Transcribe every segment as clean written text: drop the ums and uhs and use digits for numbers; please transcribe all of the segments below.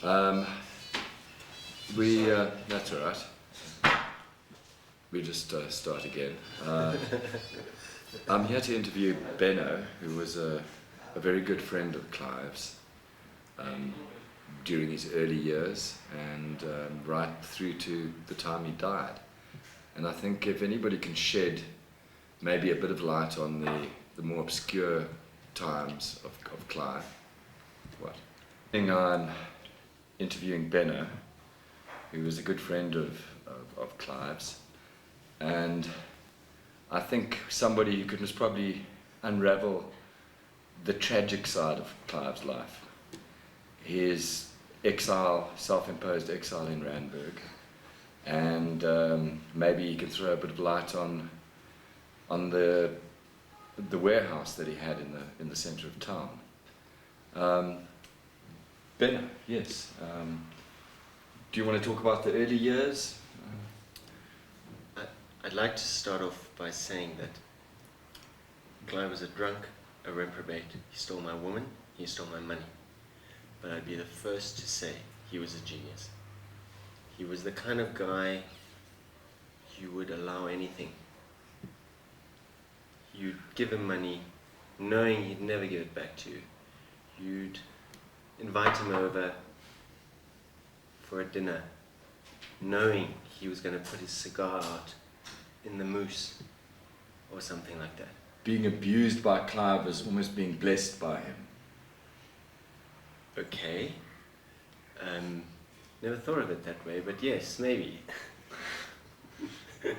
Um, that's all right. We just start again. I'm here to interview Benno, who was a very good friend of Clive's during his early years and right through to the time he died. And I think if anybody can shed maybe a bit of light on the more obscure times of Clive. What? I'm interviewing Benno, who was a good friend of Clive's, and I think somebody who could most probably unravel the tragic side of Clive's life. His exile, self-imposed exile in Randburg, and maybe he can throw a bit of light on the warehouse that he had in the centre of town. Benno, yes. Do you want to talk about the early years? I'd like to start off by saying that Clive was a drunk, a reprobate. He stole my woman, he stole my money. But I'd be the first to say he was a genius. He was the kind of guy you would allow anything. You'd give him money knowing he'd never give it back to you. You'd invite him over for a dinner knowing he was going to put his cigar out in the moose or something like that. Being abused by Clive is almost being blessed by him. Okay. Never thought of it that way, but yes, maybe. You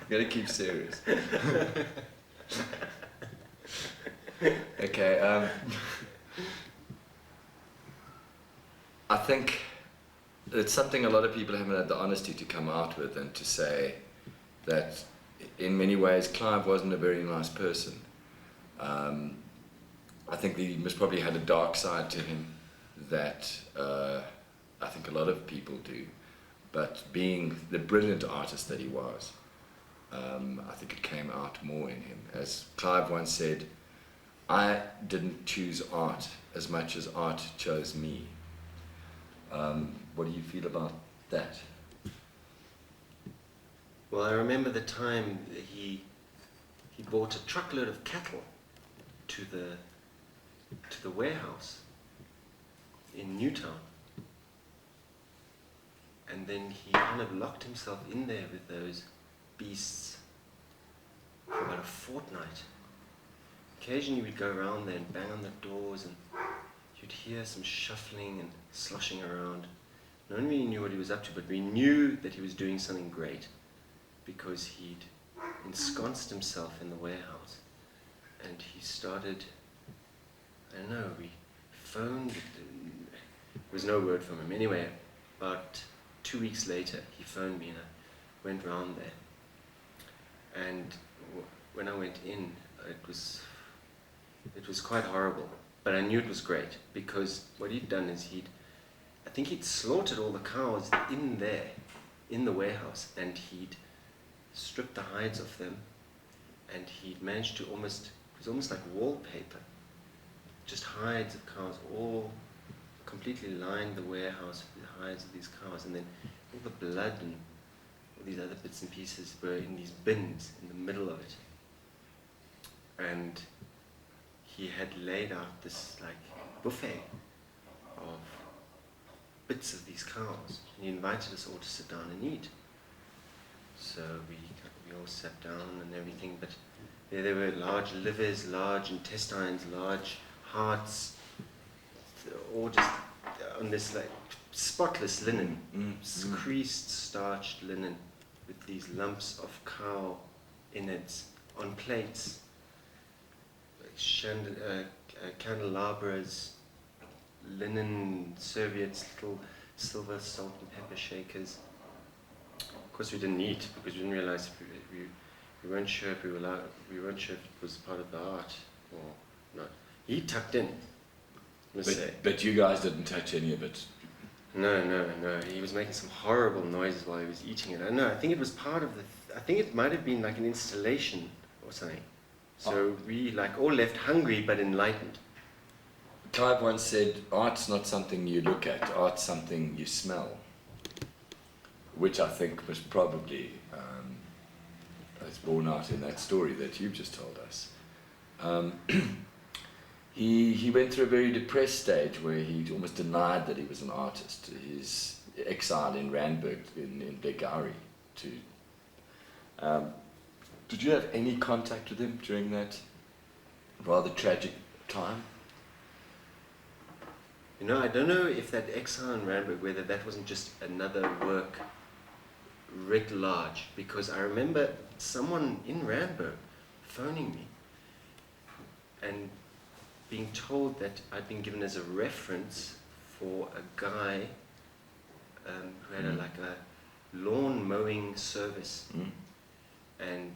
gotta keep serious. Okay, I think it's something a lot of people haven't had the honesty to come out with and to say that in many ways Clive wasn't a very nice person. I think he most probably had a dark side to him that I think a lot of people do, but being the brilliant artist that he was, I think it came out more in him. As Clive once said, I didn't choose art as much as art chose me. What do you feel about that? Well, I remember the time that he bought a truckload of cattle to the warehouse in Newtown, and then he kind of locked himself in there with those beasts for about a fortnight. Occasionally we'd go around there and bang on the doors, and you'd hear some shuffling and sloshing around. No one really knew what he was up to, but we knew that he was doing something great because he'd ensconced himself in the warehouse, and he started, I don't know, we phoned, there was no word from him. Anyway, about 2 weeks later he phoned me and I went round there, and when I went in it was quite horrible, but I knew it was great because what he'd done is I think he'd slaughtered all the cows in there, in the warehouse, and he'd stripped the hides off them, and he'd managed to it was almost like wallpaper, just hides of cows, all completely lined the warehouse with the hides of these cows, and then all the blood and all these other bits and pieces were in these bins in the middle of it. And he had laid out this like buffet of bits of these cows, and he invited us all to sit down and eat. So we all sat down and everything, but there were large livers, large intestines, large hearts, all just on this like spotless linen, creased, starched linen with these lumps of cow innards on plates, candelabras, linen serviettes, little silver salt and pepper shakers. Of course, we didn't eat because we didn't realize we weren't sure if we weren't sure if it was part of the art or not. He tucked in. But you guys didn't touch any of it. No. He was making some horrible noises while he was eating it. I think it was part of I think it might have been like an installation or something. So we like all left hungry but enlightened. Clive once said, art's not something you look at, art's something you smell. Which I think was probably it's borne out in that story that you've just told us. He went through a very depressed stage where he almost denied that he was an artist. He's exiled in Randburg in Bulgaria too. Did you have any contact with him during that rather tragic time? You know, I don't know if that exile in Randburg, whether that wasn't just another work writ large, because I remember someone in Randburg phoning me and being told that I'd been given as a reference for a guy who had like a lawn mowing service, and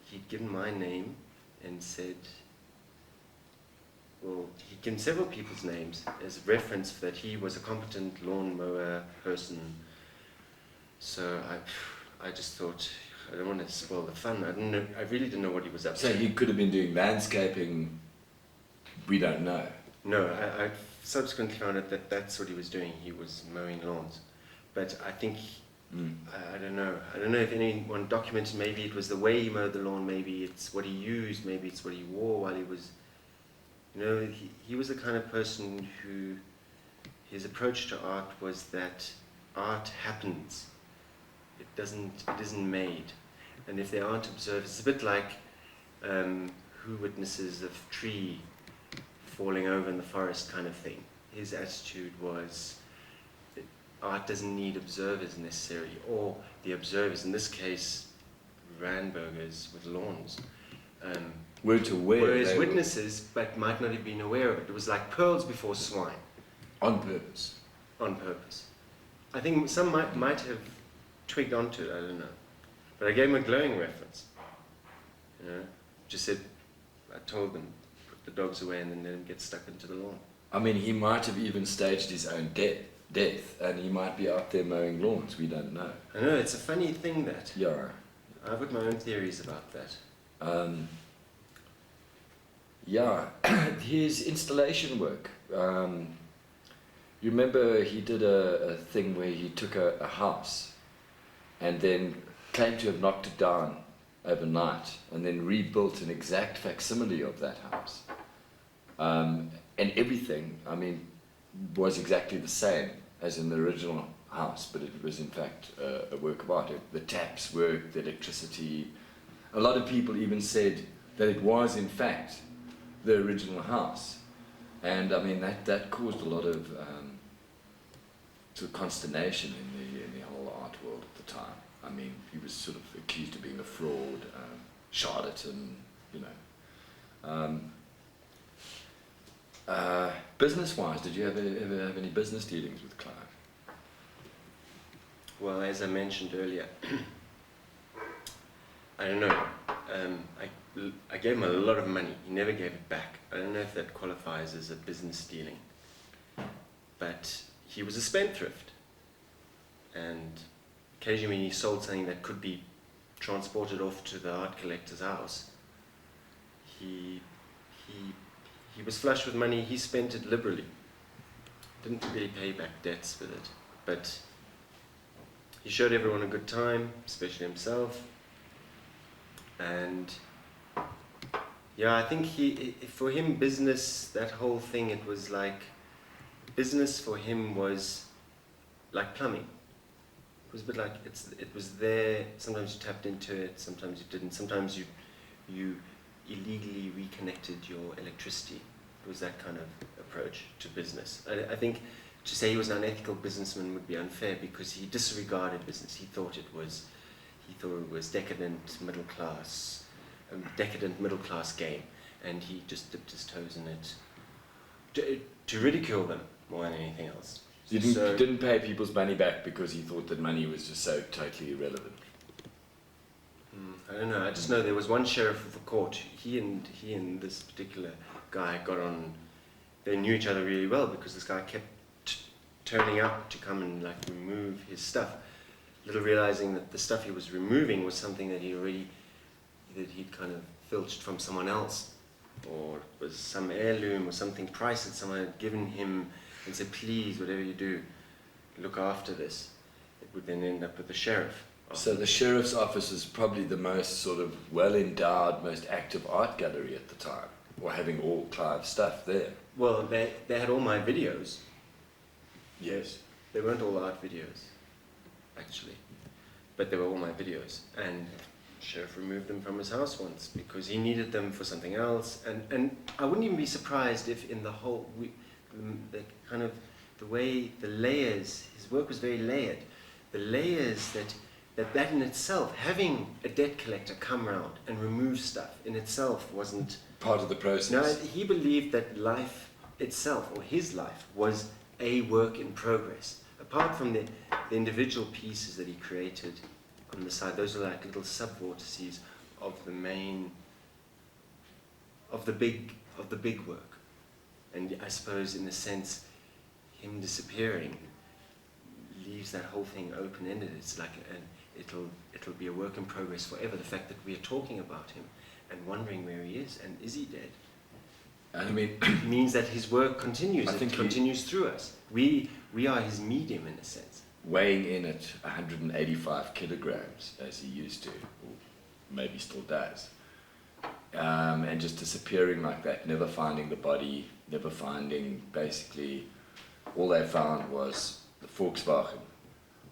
he'd given my name and said, well, he'd given several people's names as reference that he was a competent lawn mower person. So I just thought, I don't want to spoil the fun. I really didn't know what he was up to. So he could have been doing landscaping, we don't know. No, I subsequently found out that that's what he was doing. He was mowing lawns. But I think, I don't know. I don't know if anyone documented, maybe it was the way he mowed the lawn, maybe it's what he used, maybe it's what he wore while he was, you know, he was the kind of person who, his approach to art was that art happens. It isn't made. And if they aren't observed, it's a bit like who witnesses a tree falling over in the forest kind of thing. His attitude was that art doesn't need observers necessarily, or the observers, in this case, Randburgers with lawns, were as witnesses, but might not have been aware of it. It was like pearls before swine. On purpose. On purpose. I think some might have twigged onto it, I don't know. But I gave him a glowing reference. You know, just said, I told them, put the dogs away and then let him get stuck into the lawn. I mean, he might have even staged his own death, and he might be out there mowing lawns, we don't know. I know, it's a funny thing that. Yeah. I've got my own theories about that. Yeah, his installation work. You remember he did a thing where he took a house and then claimed to have knocked it down overnight and then rebuilt an exact facsimile of that house. And everything, I mean, was exactly the same as in the original house, but it was in fact a work of art. The taps worked, the electricity. A lot of people even said that it was in fact the original house. And I mean, that caused a lot of sort of consternation in the whole art world at the time. I mean, he was sort of accused of being a fraud, charlatan, you know. Business-wise, did you ever have any business dealings with Clive? Well, as I mentioned earlier, I don't know. I gave him a lot of money. He never gave it back. I don't know if that qualifies as a business dealing. But he was a spendthrift. And occasionally when he sold something that could be transported off to the art collector's house, he was flush with money. He spent it liberally. Didn't really pay back debts with it. But he showed everyone a good time, especially himself. And yeah, I think for him, business, that whole thing, it was like, business for him was like plumbing. It was a bit like, it was there, sometimes you tapped into it, sometimes you didn't, sometimes you illegally reconnected your electricity. It was that kind of approach to business. I think to say he was an unethical businessman would be unfair because he disregarded business. He thought it was decadent middle class game, and he just dipped his toes in it to ridicule them more than anything else. He didn't pay people's money back because he thought that money was just so totally irrelevant. I don't know. I just know there was one sheriff of the court. He and this particular guy got on. They knew each other really well because this guy kept turning up to come and like remove his stuff, little realizing that the stuff he was removing was something that he'd kind of filched from someone else, or it was some heirloom or something price that someone had given him and said, please, whatever you do, look after this. It would then end up with the sheriff. So the sheriff's office is probably the most sort of well-endowed, most active art gallery at the time, or having all Clive's stuff there. Well, they had all my videos. Yes. They weren't all art videos, actually, but they were all my videos. And the sheriff removed them from his house once because he needed them for something else. And I wouldn't even be surprised if in the whole, the kind of the way the layers, his work was very layered. The layers that in itself, having a debt collector come round and remove stuff in itself wasn't part of the process. No, he believed that life itself, or his life, was a work in progress. Apart from the individual pieces that he created on the side, those are like little sub-vortices of the main, of the big work. And I suppose, in a sense, him disappearing leaves that whole thing open-ended. It's like it'll be a work in progress forever. The fact that we are talking about him and wondering where he is, and is he dead? And I mean, means that his work continues. I think it continues through us. We are his medium in a sense. Weighing in at 185 kilograms as he used to, or maybe still does, and just disappearing like that, never finding the body, never finding, basically, all they found was the Volkswagen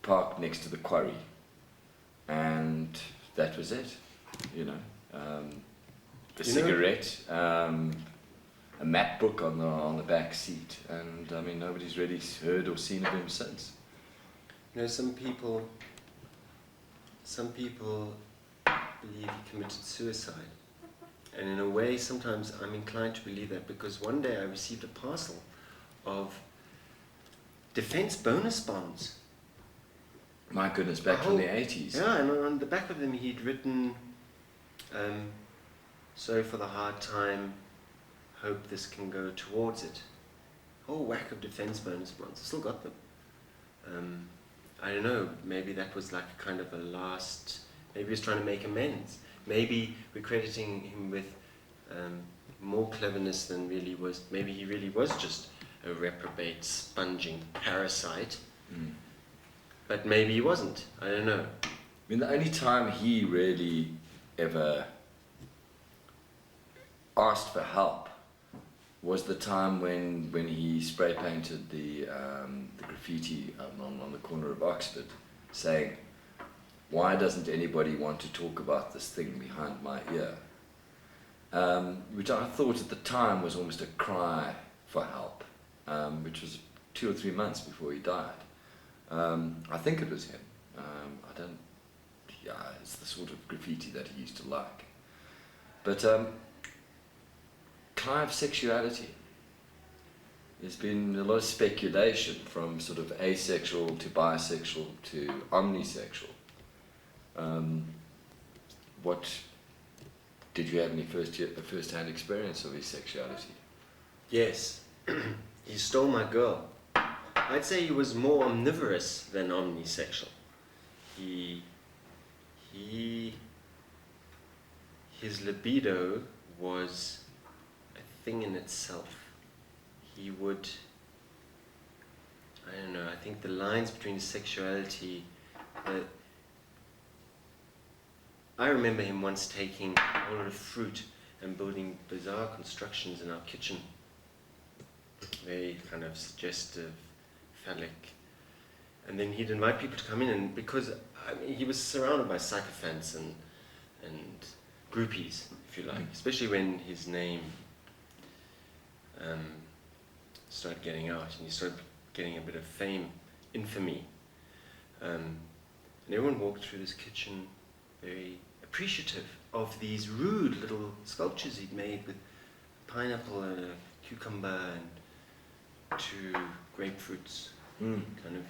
parked next to the quarry, and that was it, you know. A cigarette, a map book on the back seat, and I mean, nobody's really heard or seen of him since. You know, some people believe he committed suicide, and in a way, sometimes I'm inclined to believe that, because one day I received a parcel of defense bonus bonds. My goodness, back from the 80s. Yeah, and on the back of them he'd written, sorry for the hard time, hope this can go towards it. Whole whack of defense bonus bonds. I still got them. I don't know, maybe that was like kind of a last, maybe he was trying to make amends. Maybe we're crediting him with more cleverness than really was. Maybe he really was just a reprobate, sponging parasite. But maybe he wasn't. I don't know. I mean, the only time he really ever asked for help was the time when he spray painted the graffiti on the corner of Oxford, saying, "Why doesn't anybody want to talk about this thing behind my ear?" Which I thought at the time was almost a cry for help, which was 2 or 3 months before he died. I think it was him. It's the sort of graffiti that he used to like. But Clive's sexuality, there's been a lot of speculation from sort of asexual to bisexual to omnisexual. What did you have any first-hand experience of his sexuality? Yes, he stole my girl. I'd say he was more omnivorous than omnisexual. His libido was a thing in itself. He would, I don't know, I think the lines between his sexuality, I remember him once taking a whole lot of fruit and building bizarre constructions in our kitchen. Very kind of suggestive, phallic. And then he'd invite people to come in, and because he was surrounded by sycophants and groupies, if you like, especially when his name started getting out and he started getting a bit of fame, infamy. And everyone walked through this kitchen very appreciative of these rude little sculptures he'd made with pineapple and a cucumber and 2 grapefruits, kind of.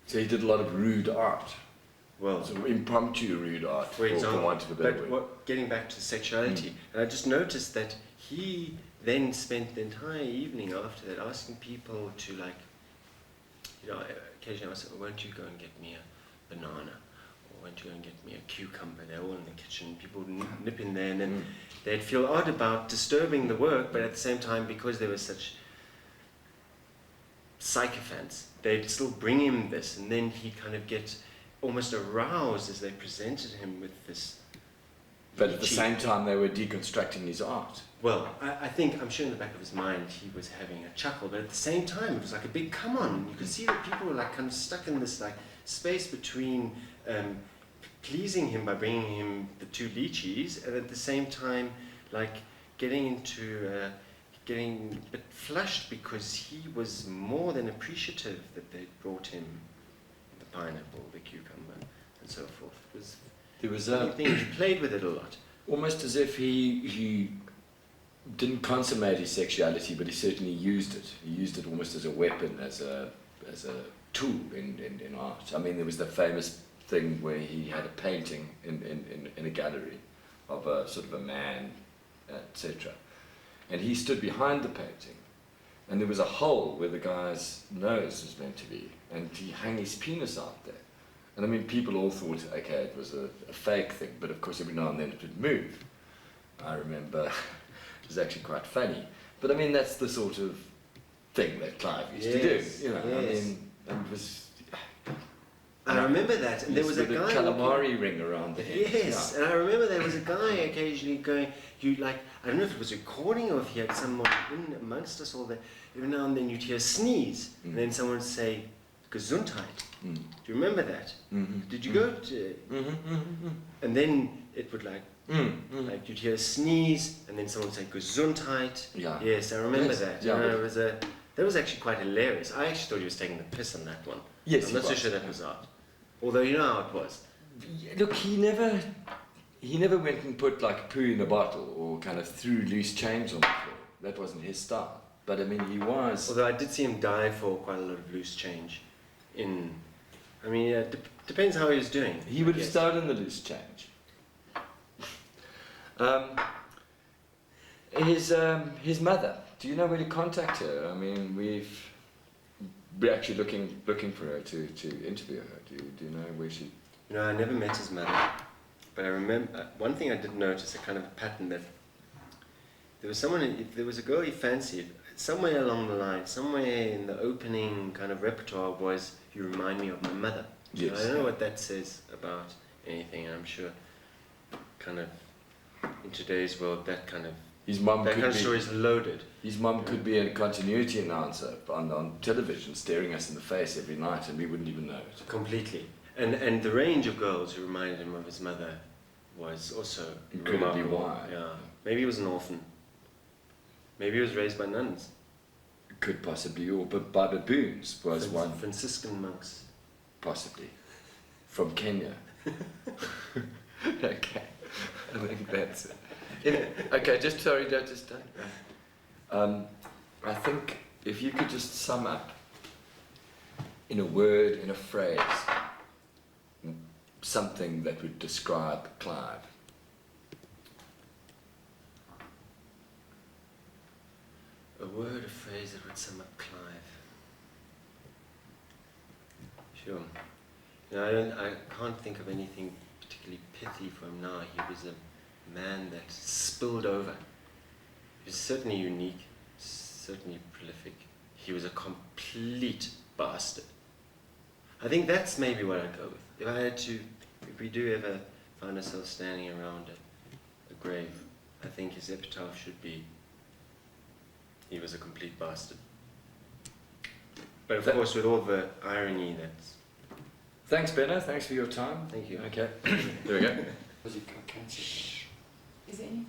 So he did a lot of rude art. Well, so impromptu rude art, for example. For want of a better word. Getting back to sexuality, and I just noticed that he then spent the entire evening after that asking people to, like, you know, occasionally I said, "Won't you go and get me a banana?" Or went to go and get me a cucumber. They're all in the kitchen. People would nip in there, and then they'd feel odd about disturbing the work, but at the same time, because they were such sycophants, they'd still bring him this, and then he'd kind of get almost aroused as they presented him with this. But at the same time, they were deconstructing his art. Well, I think, I'm sure in the back of his mind he was having a chuckle, but at the same time it was like a big come on. You could see that people were like kind of stuck in this like space between pleasing him by bringing him the 2 lychees, and at the same time like getting a bit flushed because he was more than appreciative that they'd brought him the pineapple, the cucumber, and so forth. There was I think he played with it a lot. almost as if he didn't consummate his sexuality, but he certainly used it. He used it almost as a weapon, as a tool in art. I mean, there was the famous thing where he had a painting in a gallery of a sort of a man, etc. And he stood behind the painting, and there was a hole where the guy's nose was meant to be, and he hung his penis out there. And I mean, people all thought, okay, it was a fake thing, but of course every now and then it would move. I remember it was actually quite funny. But I mean, that's the sort of thing that Clive used to do, you know. Yes. I mean, it was... I remember that, and there was a with guy... calamari ring around the head. Yes, Yeah. and I remember there was a guy occasionally going, I don't know if it was recording or if he had someone in amongst us all there. Every now and then you'd hear a sneeze, and then someone would say, Gesundheit. Mm. Do you remember that? Mm-hmm. Did you go to... And then it would like you'd hear a sneeze, and then someone would say Gesundheit. Yeah. Yes, I remember Yes, that. yeah. That was actually quite hilarious. I actually thought he was taking the piss on that one. Yes, I'm not so sure that was art. Although you know how it was. Look, he never went and put like poo in a bottle or kind of threw loose change on the floor. That wasn't his style. But I mean, he was... Although I did see him die for quite a lot of loose change. Depends how he was doing. He would have stolen the loose change. His mother. Do you know where to contact her? I mean, we're actually looking for her to interview her. Do you know where she? You know, I never met his mother, but I remember one thing I did notice, a kind of a pattern, that there was someone. If there was a girl he fancied, somewhere along the line, somewhere in the opening kind of repertoire was, "You remind me of my mother." Yes. I don't know what that says about anything, and I'm sure, kind of, in today's world, that kind of story is loaded. His mum could be a continuity announcer on television, staring us in the face every night, and we wouldn't even know it. Completely. And the range of girls who reminded him of his mother was also Incredibly remarkable. wide. Yeah. Maybe he was an orphan. Maybe he was raised by nuns. Could possibly, or by baboons was one. Franciscan monks. Possibly. From Kenya. Okay. I think that's it. Okay, just I think if you could just sum up in a word, in a phrase, something that would describe Clive. A word, a phrase that would sum up Clive. Sure. No, I can't think of anything particularly pithy for him now. He was a man that spilled over. He was certainly unique, certainly prolific. He was a complete bastard. I think that's maybe what I'd go with. If we do ever find ourselves standing around a grave, I think his epitaph should be, he was a complete bastard. But of course, with all the irony that's... Thanks, Benno. Thanks for your time. Thank you. Okay. There we go. Was it cancer? Is there anything?